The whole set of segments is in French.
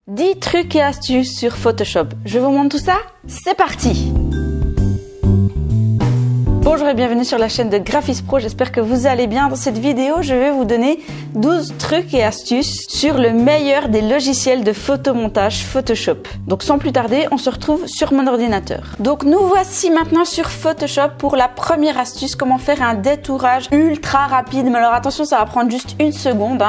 10 trucs et astuces sur Photoshop. Je vous montre tout ça? C'est parti! Bonjour et bienvenue sur la chaîne de Graphis Pro, j'espère que vous allez bien. Dans cette vidéo, je vais vous donner 12 trucs et astuces sur le meilleur des logiciels de photomontage Photoshop. Donc sans plus tarder, on se retrouve sur mon ordinateur. Donc nous voici maintenant sur Photoshop pour la première astuce, comment faire un détourage ultra rapide. Mais alors attention, ça va prendre juste une seconde.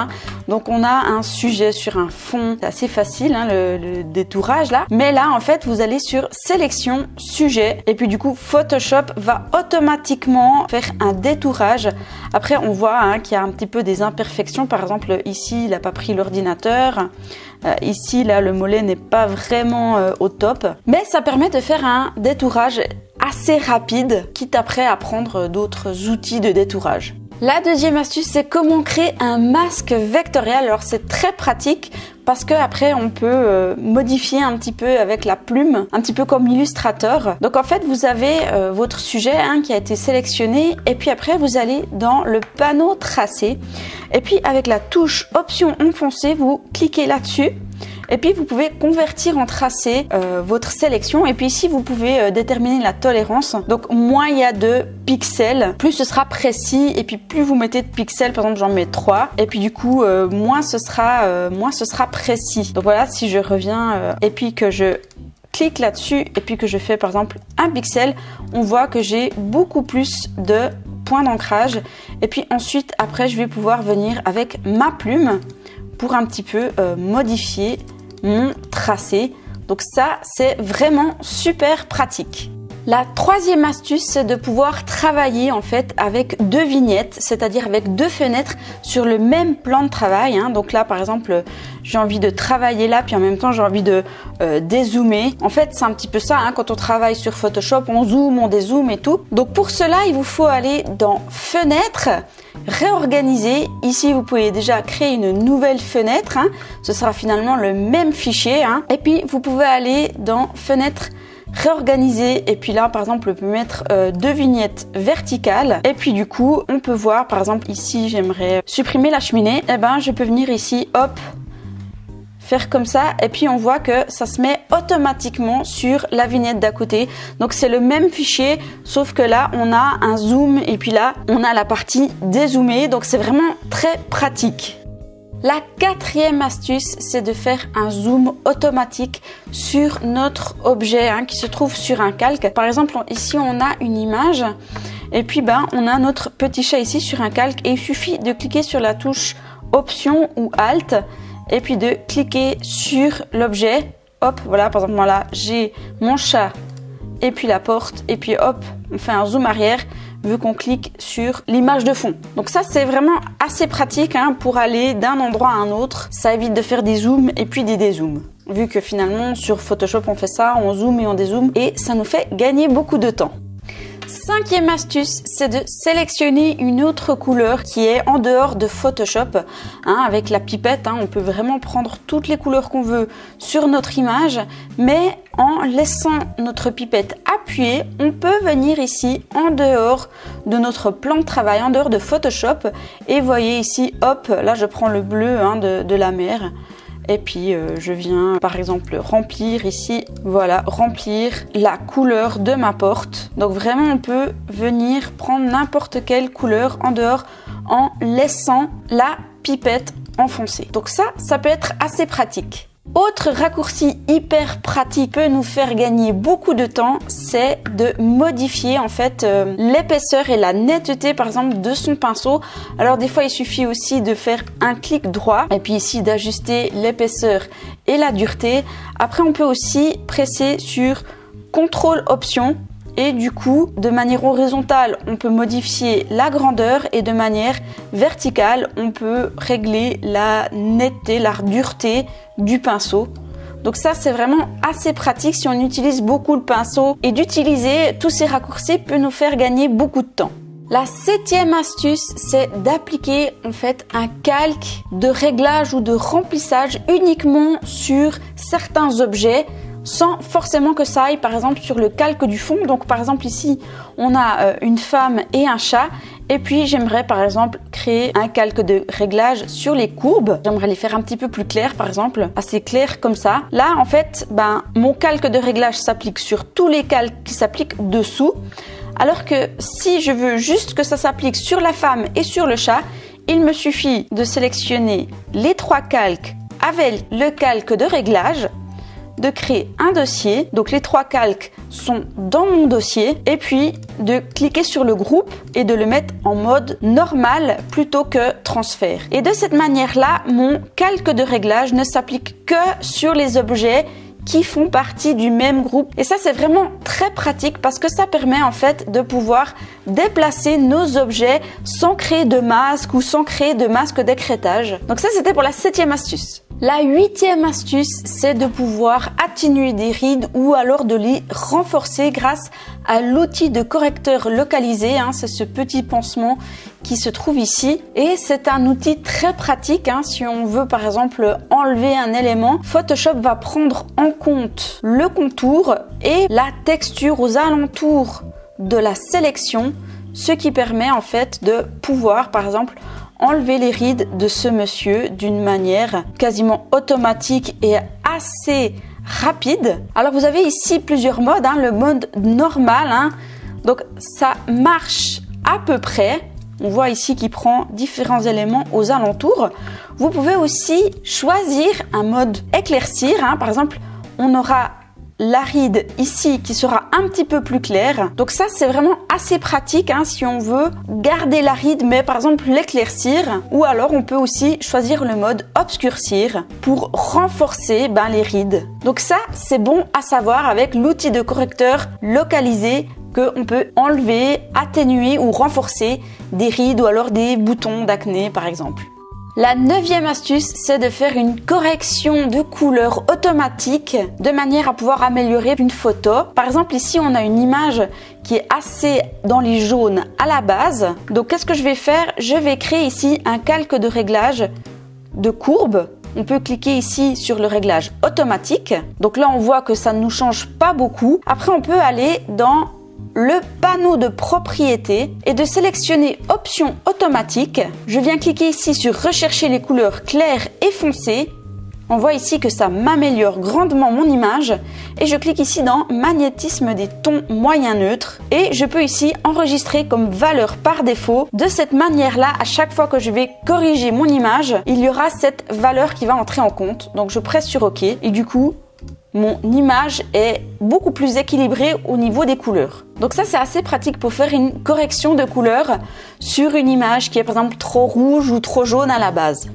Donc on a un sujet sur un fond, c'est assez facile le détourage là. Mais là en fait, vous allez sur sélection, sujet et puis du coup Photoshop va automatiquement faire un détourage. Après on voit qu'il y a un petit peu des imperfections, par exemple ici il n'a pas pris l'ordinateur, ici là le mollet n'est pas vraiment au top, mais ça permet de faire un détourage assez rapide, quitte après à prendre d'autres outils de détourage. La deuxième astuce, c'est comment créer un masque vectoriel. Alors c'est très pratique parce que après on peut modifier un petit peu avec la plume, un petit peu comme Illustrator. Donc en fait vous avez votre sujet qui a été sélectionné et puis après vous allez dans le panneau tracé et puis avec la touche option enfoncée vous cliquez là-dessus. Et puis vous pouvez convertir en tracé votre sélection et puis ici vous pouvez déterminer la tolérance. Donc moins il y a de pixels, plus ce sera précis et puis plus vous mettez de pixels, par exemple j'en mets 3 et puis du coup moins ce sera précis. Donc voilà, si je reviens et puis que je clique là-dessus et puis que je fais par exemple un pixel, on voit que j'ai beaucoup plus de points d'ancrage et puis ensuite après je vais pouvoir venir avec ma plume pour un petit peu modifier mon tracé. Donc ça, c'est vraiment super pratique. La troisième astuce, c'est de pouvoir travailler en fait avec deux vignettes, c'est-à-dire avec deux fenêtres sur le même plan de travail. Donc là, par exemple, j'ai envie de travailler là, puis en même temps, j'ai envie de dézoomer. En fait, c'est un petit peu ça, quand on travaille sur Photoshop, on zoome, on dézoome et tout. Donc pour cela, il vous faut aller dans Fenêtre, réorganiser. Ici, vous pouvez déjà créer une nouvelle fenêtre. Ce sera finalement le même fichier. Et puis, vous pouvez aller dans Fenêtre, réorganiser et puis là par exemple on peut mettre deux vignettes verticales et puis du coup on peut voir par exemple ici j'aimerais supprimer la cheminée, et je peux venir ici hop faire comme ça et puis on voit que ça se met automatiquement sur la vignette d'à côté. Donc c'est le même fichier sauf que là on a un zoom et puis là on a la partie dézoomée, donc c'est vraiment très pratique. La quatrième astuce, c'est de faire un zoom automatique sur notre objet qui se trouve sur un calque. Par exemple, ici, on a une image et puis on a notre petit chat ici sur un calque et il suffit de cliquer sur la touche Option ou Alt et puis de cliquer sur l'objet. Hop, voilà, par exemple, là, j'ai mon chat et puis la porte et puis hop, on fait un zoom arrière vu qu'on clique sur l'image de fond. Donc ça c'est vraiment assez pratique pour aller d'un endroit à un autre. Ça évite de faire des zooms et puis des dézooms. Vu que finalement sur Photoshop on fait ça, on zoome et on dézoome et ça nous fait gagner beaucoup de temps. Cinquième astuce, c'est de sélectionner une autre couleur qui est en dehors de Photoshop. Avec la pipette, on peut vraiment prendre toutes les couleurs qu'on veut sur notre image, mais en laissant notre pipette appuyée, on peut venir ici en dehors de notre plan de travail, en dehors de Photoshop. Et voyez ici, hop, là je prends le bleu de la mer. Et puis je viens par exemple remplir ici, voilà, remplir la couleur de ma porte. Donc vraiment on peut venir prendre n'importe quelle couleur en dehors en laissant la pipette enfoncée. Donc ça peut être assez pratique. Autre raccourci hyper pratique peut nous faire gagner beaucoup de temps, c'est de modifier en fait l'épaisseur et la netteté par exemple de son pinceau. Alors des fois il suffit aussi de faire un clic droit et puis ici d'ajuster l'épaisseur et la dureté. Après on peut aussi presser sur CTRL Option. Et du coup, de manière horizontale, on peut modifier la grandeur et de manière verticale, on peut régler la netteté, la dureté du pinceau. Donc ça, c'est vraiment assez pratique si on utilise beaucoup le pinceau et d'utiliser tous ces raccourcis peut nous faire gagner beaucoup de temps. La septième astuce, c'est d'appliquer en fait un calque de réglage ou de remplissage uniquement sur certains objets sans forcément que ça aille par exemple sur le calque du fond. Donc par exemple ici, on a une femme et un chat. Et puis j'aimerais par exemple créer un calque de réglage sur les courbes. J'aimerais les faire un petit peu plus clairs par exemple, assez clairs comme ça. Là en fait, mon calque de réglage s'applique sur tous les calques qui s'appliquent dessous. Alors que si je veux juste que ça s'applique sur la femme et sur le chat, il me suffit de sélectionner les 3 calques avec le calque de réglage, de créer un dossier. Donc les 3 calques sont dans mon dossier et puis de cliquer sur le groupe et de le mettre en mode normal plutôt que transfert. Et de cette manière-là, mon calque de réglage ne s'applique que sur les objets qui font partie du même groupe. Et ça, c'est vraiment très pratique parce que ça permet en fait de pouvoir déplacer nos objets sans créer de masque ou sans créer de masque d'écrêtage. Donc ça, c'était pour la 7e astuce. La 8e astuce, c'est de pouvoir atténuer des rides ou alors de les renforcer grâce à l'outil de correcteur localisé. C'est ce petit pansement qui se trouve ici et c'est un outil très pratique si on veut par exemple enlever un élément. Photoshop va prendre en compte le contour et la texture aux alentours de la sélection, ce qui permet en fait de pouvoir par exemple enlever les rides de ce monsieur d'une manière quasiment automatique et assez rapide. Alors vous avez ici plusieurs modes, le mode normal, donc ça marche à peu près. On voit ici qu'il prend différents éléments aux alentours. Vous pouvez aussi choisir un mode éclaircir, par exemple on aura la ride ici qui sera un petit peu plus claire. Donc ça c'est vraiment assez pratique si on veut garder la ride mais par exemple l'éclaircir, ou alors on peut aussi choisir le mode obscurcir pour renforcer les rides. Donc ça c'est bon à savoir avec l'outil de correcteur localisé qu'on peut enlever, atténuer ou renforcer des rides ou alors des boutons d'acné par exemple. La 9e astuce, c'est de faire une correction de couleur automatique de manière à pouvoir améliorer une photo. Par exemple, ici, on a une image qui est assez dans les jaunes à la base. Donc, qu'est-ce que je vais faire? Je vais créer ici un calque de réglage de courbe. On peut cliquer ici sur le réglage automatique. Donc là, on voit que ça ne nous change pas beaucoup. Après, on peut aller dans le panneau de propriétés et de sélectionner option automatique. Je viens cliquer ici sur rechercher les couleurs claires et foncées. On voit ici que ça m'améliore grandement mon image et je clique ici dans magnétisme des tons moyens neutres et je peux ici enregistrer comme valeur par défaut. De cette manière-là, à chaque fois que je vais corriger mon image, il y aura cette valeur qui va entrer en compte. Donc je presse sur OK et du coup, mon image est beaucoup plus équilibrée au niveau des couleurs. Donc ça c'est assez pratique pour faire une correction de couleur sur une image qui est par exemple trop rouge ou trop jaune à la base.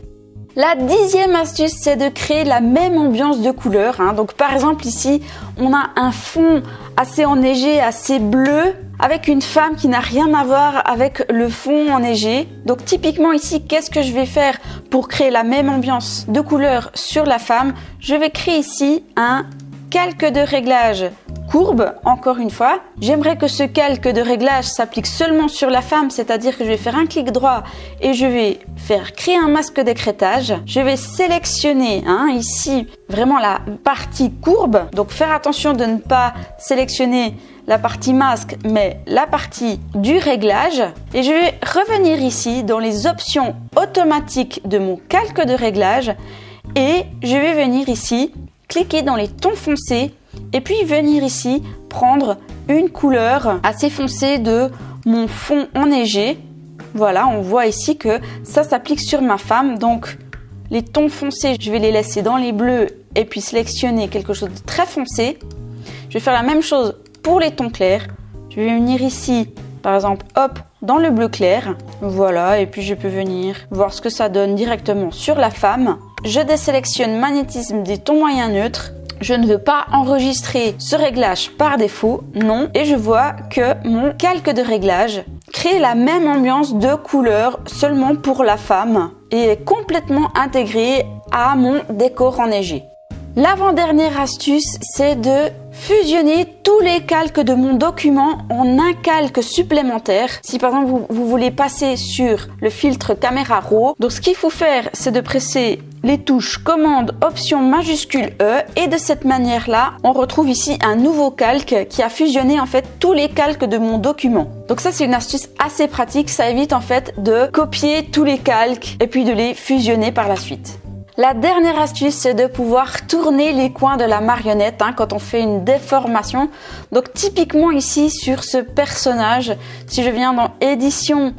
La 10e astuce, c'est de créer la même ambiance de couleur. Donc par exemple ici, on a un fond assez enneigé, assez bleu, avec une femme qui n'a rien à voir avec le fond enneigé. Donc typiquement ici, qu'est-ce que je vais faire pour créer la même ambiance de couleur sur la femme? Je vais créer ici un calque de réglage courbe, encore une fois. J'aimerais que ce calque de réglage s'applique seulement sur la femme, c'est-à-dire que je vais faire un clic droit et je vais faire créer un masque d'écrêtage. Je vais sélectionner ici vraiment la partie courbe. Donc faire attention de ne pas sélectionner la partie masque, mais la partie du réglage. Et je vais revenir ici dans les options automatiques de mon calque de réglage et je vais venir ici, cliquer dans les tons foncés et puis venir ici prendre une couleur assez foncée de mon fond enneigé. Voilà, on voit ici que ça s'applique sur ma femme. Donc les tons foncés, je vais les laisser dans les bleus et puis sélectionner quelque chose de très foncé. Je vais faire la même chose pour les tons clairs. Je vais venir ici, par exemple, hop, dans le bleu clair. Voilà, et puis je peux venir voir ce que ça donne directement sur la femme. Je désélectionne magnétisme des tons moyens neutres. Je ne veux pas enregistrer ce réglage par défaut, non. Et je vois que mon calque de réglage crée la même ambiance de couleur seulement pour la femme et est complètement intégré à mon décor enneigé. L'avant-dernière astuce, c'est de fusionner tous les calques de mon document en un calque supplémentaire. Si par exemple vous voulez passer sur le filtre caméra raw, donc ce qu'il faut faire, c'est de presser les touches commande option majuscule E et de cette manière là on retrouve ici un nouveau calque qui a fusionné en fait tous les calques de mon document. Donc ça c'est une astuce assez pratique, ça évite en fait de copier tous les calques et puis de les fusionner par la suite. La dernière astuce, c'est de pouvoir tourner les coins de la marionnette quand on fait une déformation. Donc typiquement ici sur ce personnage, si je viens dans édition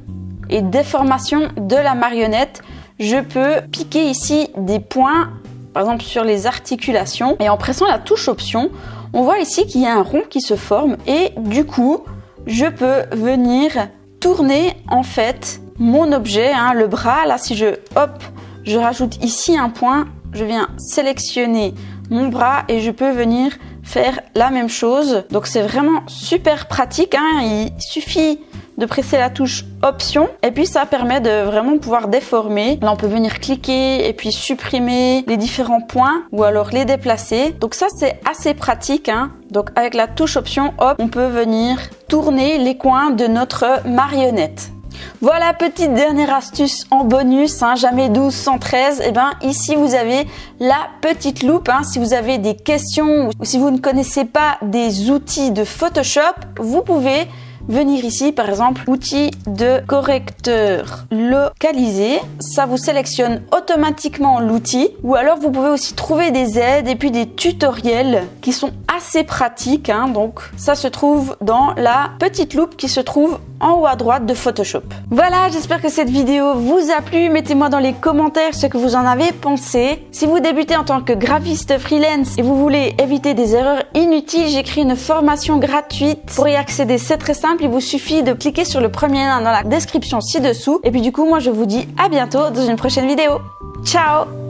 et déformation de la marionnette, je peux piquer ici des points, par exemple sur les articulations, et en pressant la touche option, on voit ici qu'il y a un rond qui se forme et du coup, je peux venir tourner en fait mon objet, le bras. Là, si je rajoute ici un point, je viens sélectionner mon bras et je peux venir faire la même chose. Donc c'est vraiment super pratique, il suffit de presser la touche option et puis ça permet de vraiment pouvoir déformer. Là on peut venir cliquer et puis supprimer les différents points ou alors les déplacer. Donc ça c'est assez pratique. Donc avec la touche option, hop, on peut venir tourner les coins de notre marionnette. Voilà, petite dernière astuce en bonus, jamais 12 sans 13. Et ben ici vous avez la petite loupe. Si vous avez des questions ou si vous ne connaissez pas des outils de Photoshop, vous pouvez venir ici, par exemple, outil de correcteur localisé. Ça vous sélectionne automatiquement l'outil. Ou alors, vous pouvez aussi trouver des aides et puis des tutoriels qui sont assez pratiques. Donc, ça se trouve dans la petite loupe qui se trouve en haut à droite de Photoshop. Voilà, j'espère que cette vidéo vous a plu. Mettez-moi dans les commentaires ce que vous en avez pensé. Si vous débutez en tant que graphiste freelance et vous voulez éviter des erreurs inutiles, j'écris une formation gratuite. Pour y accéder, c'est très simple. Il vous suffit de cliquer sur le premier lien dans la description ci-dessous. Et puis du coup, moi je vous dis à bientôt dans une prochaine vidéo. Ciao!